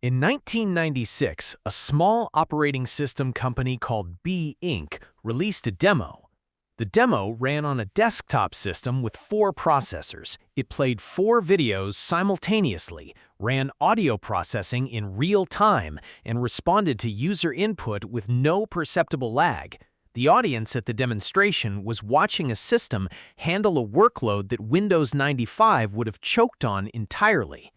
In 1996, a small operating system company called B Inc. released a demo. The demo ran on a desktop system with 4 processors. It played 4 videos simultaneously, ran audio processing in real time, and responded to user input with no perceptible lag. The audience at the demonstration was watching a system handle a workload that Windows 95 would have choked on entirely.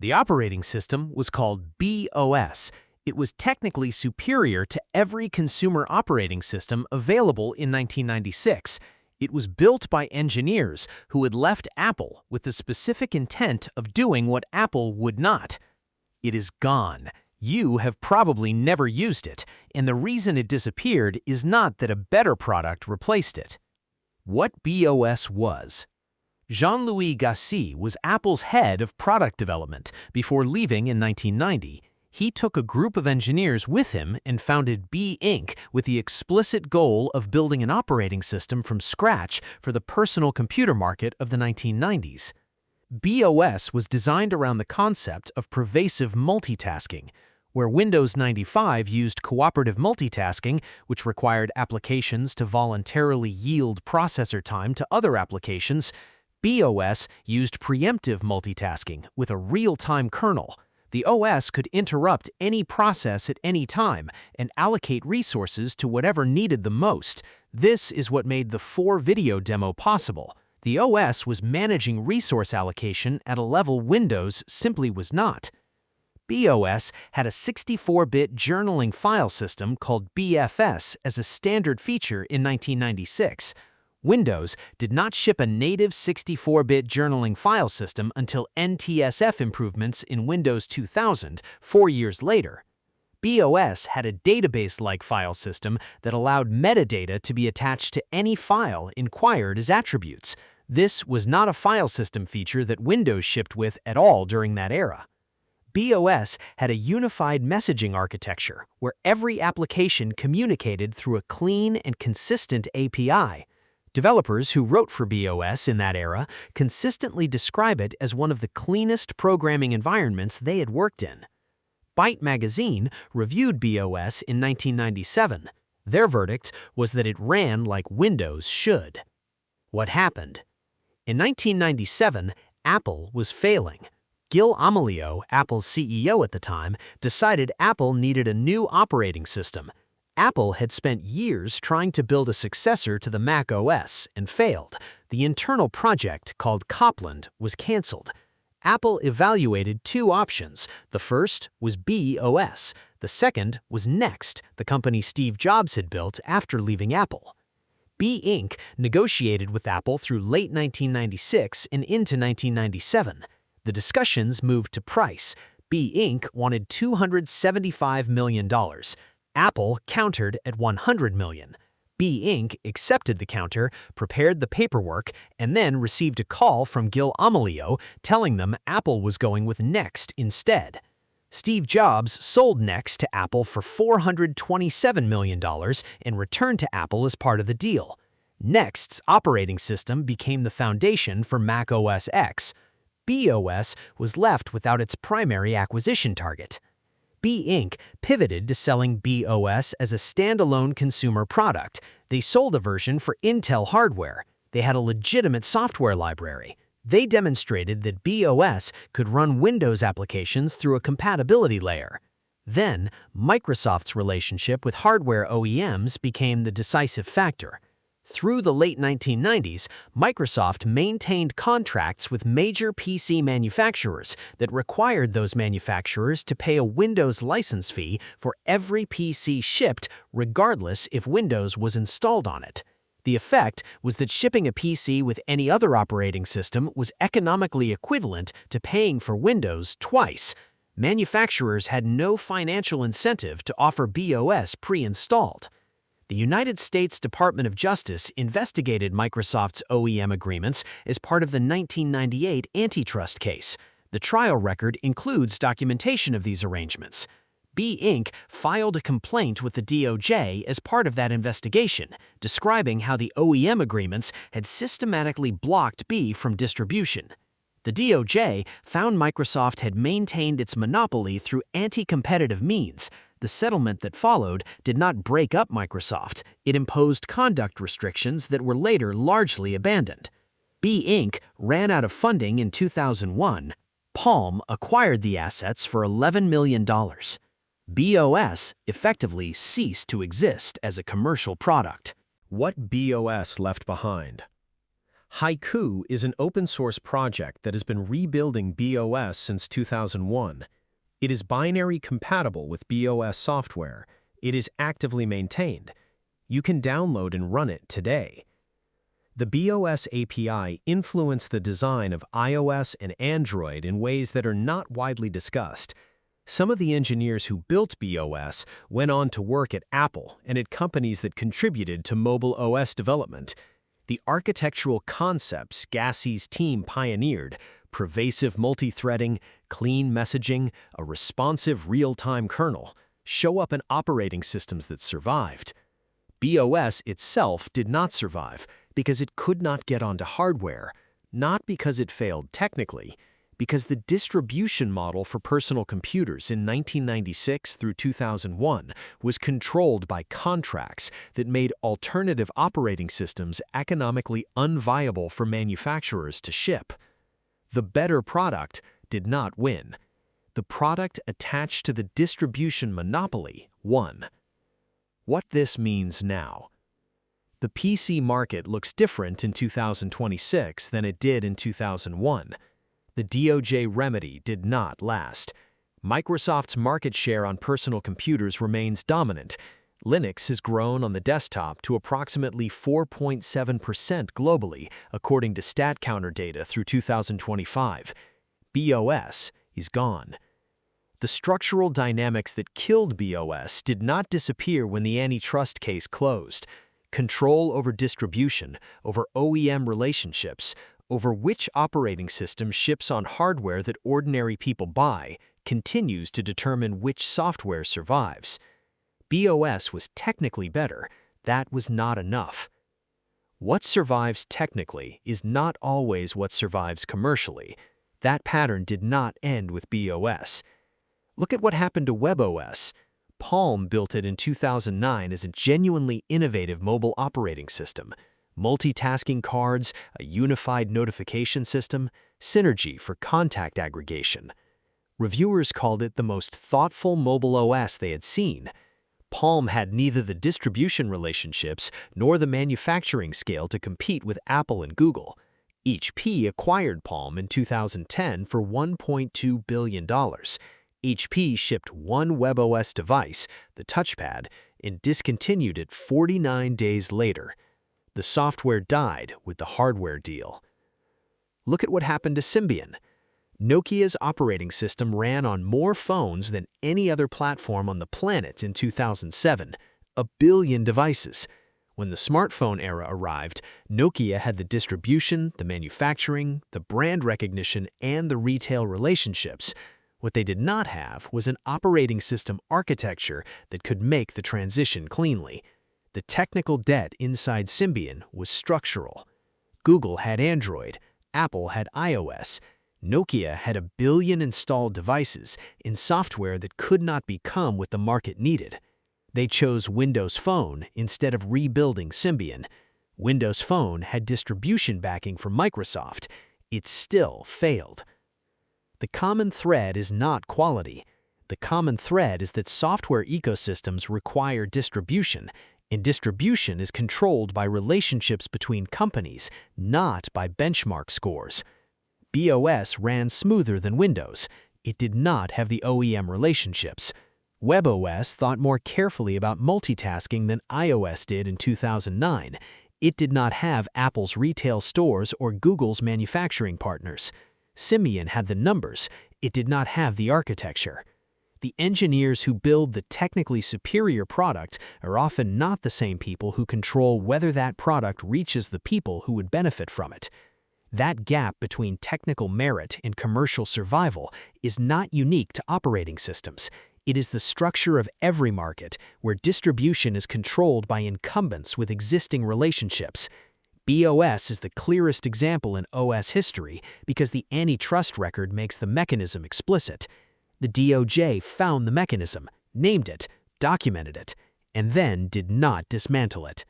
The operating system was called BeOS. It was technically superior to every consumer operating system available in 1996. It was built by engineers who had left Apple with the specific intent of doing what Apple would not. It is gone. You have probably never used it, and the reason it disappeared is not that a better product replaced it. What BeOS was. Jean-Louis Gassi was Apple's head of product development before leaving in 1990. He took a group of engineers with him and founded B Inc. with the explicit goal of building an operating system from scratch for the personal computer market of the 1990s. BeOS was designed around the concept of pervasive multitasking, where Windows 95 used cooperative multitasking, which required applications to voluntarily yield processor time to other applications. BeOS used preemptive multitasking with a real-time kernel. The OS could interrupt any process at any time and allocate resources to whatever needed the most. This is what made the 4-video demo possible. The OS was managing resource allocation at a level Windows simply was not. BeOS had a 64-bit journaling file system called BFS as a standard feature in 1996. Windows did not ship a native 64-bit journaling file system until NTSF improvements in Windows 2000, 4 years later. BeOS had a database-like file system that allowed metadata to be attached to any file inquired as attributes. This was not a file system feature that Windows shipped with at all during that era. BeOS had a unified messaging architecture where every application communicated through a clean and consistent API. Developers who wrote for BeOS in that era consistently describe it as one of the cleanest programming environments they had worked in. Byte Magazine reviewed BeOS in 1997. Their verdict was that it ran like Windows should. What happened? In 1997, Apple was failing. Gil Amelio, Apple's CEO at the time, decided Apple needed a new operating system. Apple had spent years trying to build a successor to the Mac OS and failed. The internal project, called Copland, was canceled. Apple evaluated 2 options. The first was BeOS. The second was Next, the company Steve Jobs had built after leaving Apple. B Inc. negotiated with Apple through late 1996 and into 1997. The discussions moved to price. B Inc. wanted $275 million. Apple countered at $100 million. B Inc. accepted the counter, prepared the paperwork, and then received a call from Gil Amelio telling them Apple was going with Next instead. Steve Jobs sold Next to Apple for $427 million and returned to Apple as part of the deal. Next's operating system became the foundation for Mac OS X. BeOS was left without its primary acquisition target. B Inc. pivoted to selling BeOS as a standalone consumer product. They sold a version for Intel hardware. They had a legitimate software library. They demonstrated that BeOS could run Windows applications through a compatibility layer. Then, Microsoft's relationship with hardware OEMs became the decisive factor. Through the late 1990s, Microsoft maintained contracts with major PC manufacturers that required those manufacturers to pay a Windows license fee for every PC shipped, regardless if Windows was installed on it. The effect was that shipping a PC with any other operating system was economically equivalent to paying for Windows twice. Manufacturers had no financial incentive to offer BeOS pre-installed. The United States Department of Justice investigated Microsoft's OEM agreements as part of the 1998 antitrust case. The trial record includes documentation of these arrangements. B Inc. filed a complaint with the DOJ as part of that investigation, describing how the OEM agreements had systematically blocked B from distribution. The DOJ found Microsoft had maintained its monopoly through anti-competitive means. The settlement that followed did not break up Microsoft. It imposed conduct restrictions that were later largely abandoned. B Inc. ran out of funding in 2001. Palm acquired the assets for $11 million. BeOS effectively ceased to exist as a commercial product. What BeOS left behind? Haiku is an open-source project that has been rebuilding BeOS since 2001. It is binary compatible with BeOS software. It is actively maintained. You can download and run it today. The BeOS API influenced the design of iOS and Android in ways that are not widely discussed. Some of the engineers who built BeOS went on to work at Apple and at companies that contributed to mobile OS development. The architectural concepts Gassi's team pioneered, pervasive multithreading, clean messaging, a responsive real-time kernel, show up in operating systems that survived. BeOS itself did not survive because it could not get onto hardware, not because it failed technically, because the distribution model for personal computers in 1996 through 2001 was controlled by contracts that made alternative operating systems economically unviable for manufacturers to ship. The better product did not win. The product attached to the distribution monopoly won. What this means now. The PC market looks different in 2026 than it did in 2001. The DOJ remedy did not last. Microsoft's market share on personal computers remains dominant. Linux has grown on the desktop to approximately 4.7% globally, according to StatCounter data through 2025. BeOS is gone. The structural dynamics that killed BeOS did not disappear when the antitrust case closed. Control over distribution, over OEM relationships, over which operating system ships on hardware that ordinary people buy, continues to determine which software survives. BeOS was technically better. That was not enough. What survives technically is not always what survives commercially. That pattern did not end with BeOS. Look at what happened to WebOS. Palm built it in 2009 as a genuinely innovative mobile operating system. Multitasking cards, a unified notification system, synergy for contact aggregation. Reviewers called it the most thoughtful mobile OS they had seen. Palm had neither the distribution relationships nor the manufacturing scale to compete with Apple and Google. HP acquired Palm in 2010 for $1.2 billion. HP shipped one WebOS device, the touchpad, and discontinued it 49 days later. The software died with the hardware deal. Look at what happened to Symbian. Nokia's operating system ran on more phones than any other platform on the planet in 2007, 1 billion devices. When the smartphone era arrived, Nokia had the distribution, the manufacturing, the brand recognition, and the retail relationships. What they did not have was an operating system architecture that could make the transition cleanly. The technical debt inside Symbian was structural. Google had Android, Apple had iOS, Nokia had 1 billion installed devices in software that could not become what the market needed. They chose Windows Phone instead of rebuilding Symbian. Windows Phone had distribution backing from Microsoft. It still failed. The common thread is not quality. The common thread is that software ecosystems require distribution, and distribution is controlled by relationships between companies, not by benchmark scores. BeOS ran smoother than Windows. It did not have the OEM relationships. WebOS thought more carefully about multitasking than iOS did in 2009. It did not have Apple's retail stores or Google's manufacturing partners. Symbian had the numbers. It did not have the architecture. The engineers who build the technically superior product are often not the same people who control whether that product reaches the people who would benefit from it. That gap between technical merit and commercial survival is not unique to operating systems. It is the structure of every market where distribution is controlled by incumbents with existing relationships. BeOS is the clearest example in OS history because the antitrust record makes the mechanism explicit. The DOJ found the mechanism, named it, documented it, and then did not dismantle it.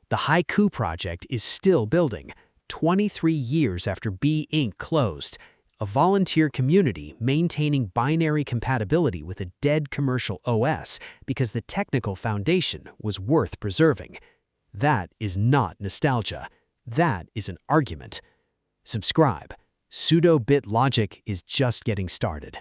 The Haiku project is still building, 23 years after B Inc. closed, a volunteer community maintaining binary compatibility with a dead commercial OS because the technical foundation was worth preserving. That is not nostalgia. That is an argument. Subscribe. Sudo Bit Logic is just getting started.